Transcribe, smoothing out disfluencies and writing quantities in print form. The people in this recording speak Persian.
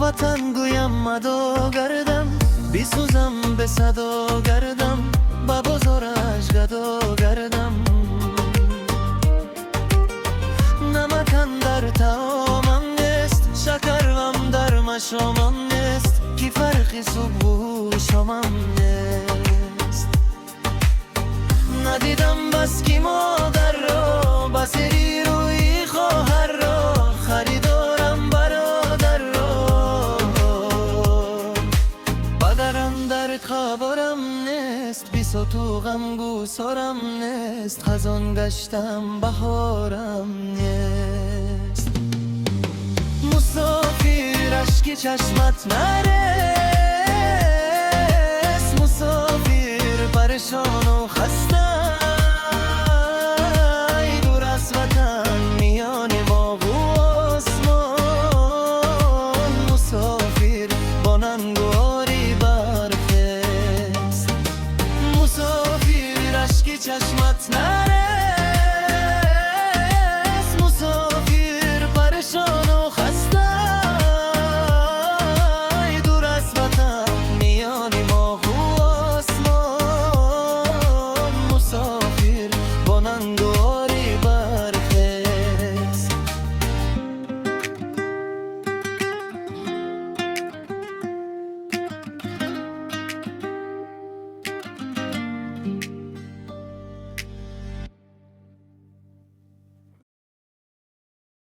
وطن گویم مدو گردم، بیسوزم به صدا گردم، با بزرگش گدو گردم. نمکم در طعامم نیست، شکرم در مشامم نیست، کی فرقی صبح و شامم نیست. ندیدم بس کی مادر رو، بسیری روی خواهر رو، خریدارم برادر رو. بدرم در خبرم نیست، بی تو غم سرم نیست، خزان گشتم بهارم نیست. مسافر اشکی چشمت نرس، مسافر پریشان و خسته